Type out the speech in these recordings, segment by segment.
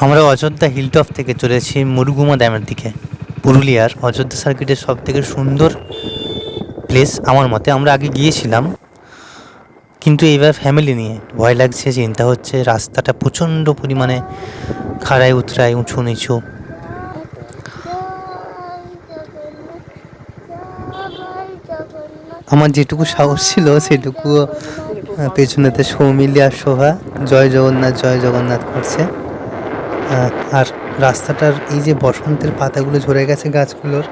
আমরা অযোধ্যা হিলটপ থেকে চলেছি মুরগুমা ড্যামের দিকে। পুরুলিয়ার অযোধ্যা সার্কিটের সব থেকে সুন্দর প্লেস আমার মতে। আমরা আগে গিয়েছিলাম, কিন্তু এইবার ফ্যামিলি নিয়ে ভয় লাগছে, চিন্তা হচ্ছে। রাস্তাটা প্রচণ্ড পরিমাণে খাড়াই উতরাই, উঁচু নিচু। আমার যেটুকু সাহস ছিল সেটুকু পেছনেতে সৌমিলি আর শোভা জয় জগন্নাথ জয় জগন্নাথ করছে। আর রাস্তাটার এই যে বসন্তের পাতাগুলো ঝরে গেছে গাছগুলোর,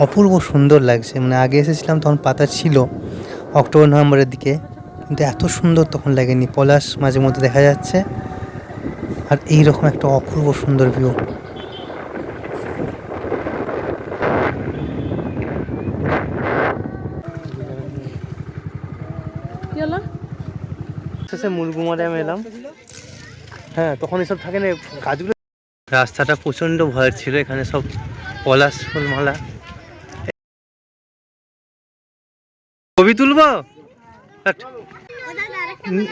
অপূর্ব সুন্দর লাগছে। মানে আগে এসেছিলাম তখন পাতা ছিল অক্টোবর নভেম্বরের দিকে, কিন্তু এত সুন্দর তখন লাগেনি। পলাশ মাঝে মধ্যে দেখা যাচ্ছে, আর এইরকম একটা অপূর্ব সুন্দর ভিউ। মুরগুমা ড্যাম এলাম। হ্যাঁ, তখন এসব থাকে না গাছগুলো। রাস্তাটা প্রচণ্ড ভয়ের ছিল, এখানে সব পলাশ ফুলমালা। ছবি তুলবো?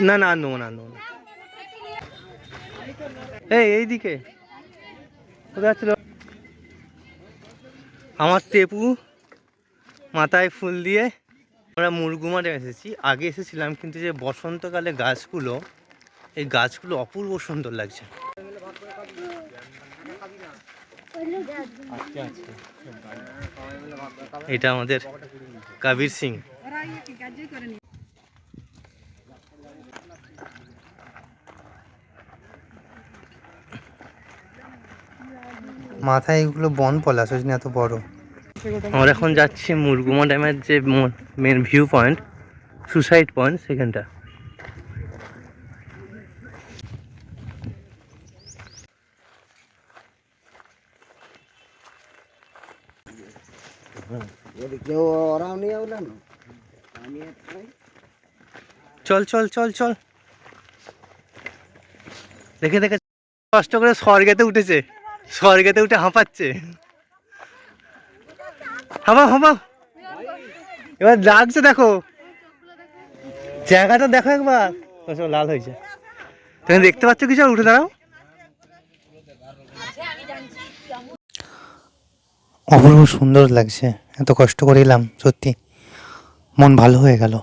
না না, আনবো না, আনবো না। এইদিকে কোথায় ছিল আমার টেপু মাথায় ফুল দিয়ে। আমরা মুরগুমা ড্যাম এসেছি, আগে এসেছিলাম, কিন্তু যে বসন্তকালে গাছগুলো, এই গাছগুলো অপূর্ব সুন্দর লাগছে। এটা আমাদের কবির সিং। মাথায় এগুলো বন পলাশ, ওই জন্য এত বড়। আমরা এখন যাচ্ছি মুরগুমা ড্যামের যে main view point, suicide point, সেখানটা। চল চল চল চল, দেখে দেখে কষ্ট করে স্বর্গেতে উঠেছে, স্বর্গেতে উঠে হাঁপাচ্ছে। হাঁপাও হাঁপাও, এবার লাগছে, দেখো জায়গাটা, দেখো একবার। লাল হয়েছে, তুমি দেখতে পাচ্ছ কিছু? উঠে দাঁড়াও। অপূর্ব সুন্দর লাগছে, এত কষ্ট করে এলাম, সত্যি মন ভালো হয়ে গেল।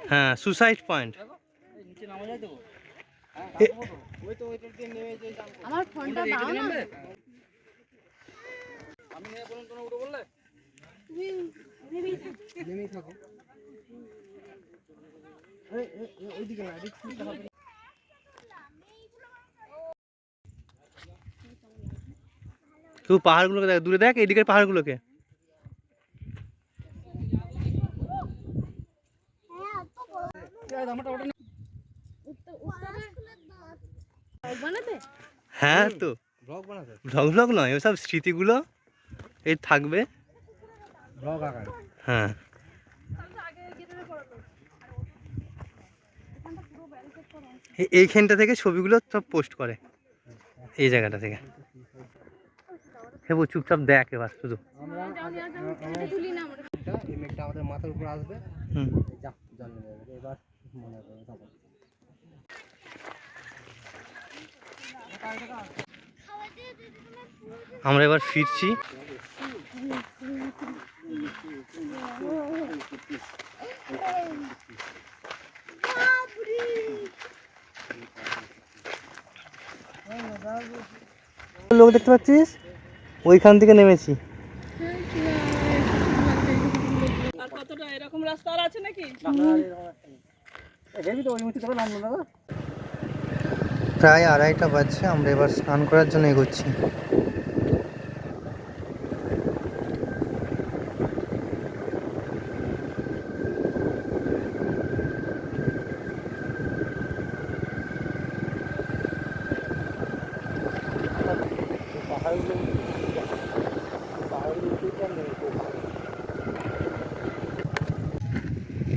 হ্যাঁ, সুসাইড পয়েন্ট। আমার ফোনটা দাও না। আমি নিয়ে বলুন, তোমরা উঠে বললে তুমি নেমেই থাকো। ওইদিকে না, রিস্ক হবে। তুই পাহাড়গুলোকে দেখ, দূরে দেখ, এইদিকের পাহাড়গুলোকে। হ্যাঁ, তো ভ্লগ ভ্লগ নয়, ওসব স্মৃতিগুলো এই থাকবে। হ্যাঁ, এইখানটা থেকে ছবিগুলো সব পোস্ট করে, এই জায়গাটা থেকে। হেবু চুপচাপ দেখ এবার শুধু। আমাদের মাথার উপর আসবে। আমরা এবার ফিরছি। লোক দেখতে পাচ্ছিস, ওইখান থেকে নেমেছি। এরকম রাস্তা আর আছে নাকি? প্রায় 2:30টা বাজছে, আমরা এবার স্নান করার জন্য এগোচ্ছি।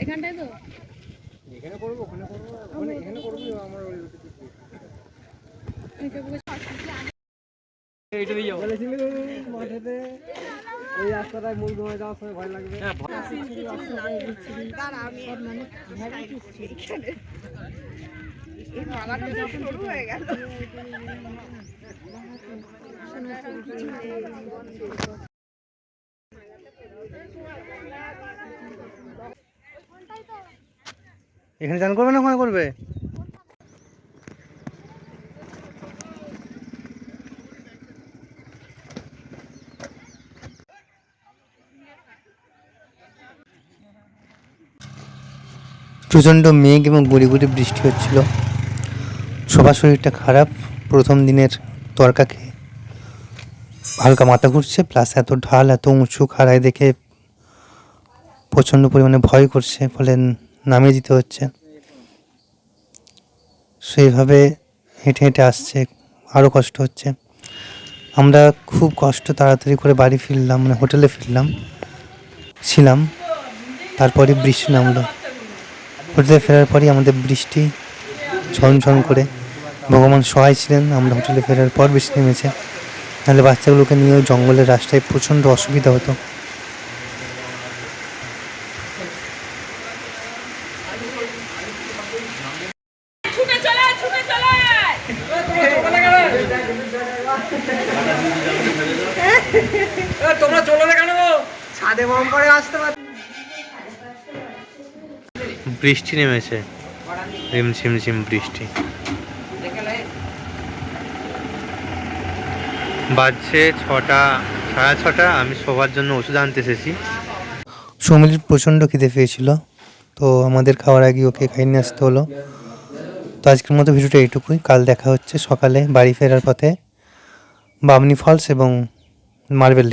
এখানটায় তো এখানে করবো, ওখানে করবো, এখানে করবি আমার ওই মাঠেতে এই রাস্তাটায় মূল ঘুমায় যাওয়ার সময় ভয় লাগবে। এখানে চান করবে না ওখানে করবে? প্রচণ্ড মেঘ এবং গুড়ি গুড়ি বৃষ্টি হচ্ছিল। সবার শরীরটা খারাপ, প্রথম দিনের তরকা খেয়ে হালকা মাথা ঘুরছে, প্লাস এত ঢাল এত উঁচু খাড়ায় দেখে প্রচণ্ড পরিমাণে ভয় করছে, ফলে নামিয়ে দিতে হচ্ছে। সেইভাবে হেঁটে হেঁটে আসছে, আরও কষ্ট হচ্ছে। আমরা খুব কষ্ট তাড়াতাড়ি করে বাড়ি ফিরলাম, মানে হোটেলে ছিলাম। তারপরে বৃষ্টি নামলো। হোটেলে ফেরার পরই আমাদের বৃষ্টি ঝনঝন করে, ভগবান সহায় ছিলেন। আমরা হোটেলে ফেরার পর বৃষ্টি নেমেছে, নাহলে বাচ্চাগুলোকে নিয়েও জঙ্গলের রাস্তায় প্রচণ্ড অসুবিধা হতো। তোমরা চলে না কেন? ছাদে বম করে আসতে পার। বৃষ্টি নেমেছে, রিমঝিম ঝিম বৃষ্টি। বাজছে 6টা, 6:30। আমি শোবার জন্য ওষুধ আনতে এসেছি। সৌমিলির প্রচণ্ড খিদে পেয়েছিল, তো আমাদের খাওয়ার আগে ওকে খাইয়ে নিয়ে আসতে হলো। তো আজকের মতো ভিডিওটা এইটুকুই। কাল দেখা হচ্ছে সকালে বাড়ি ফেরার পথে বামনি ফলস এবং মার্বেল।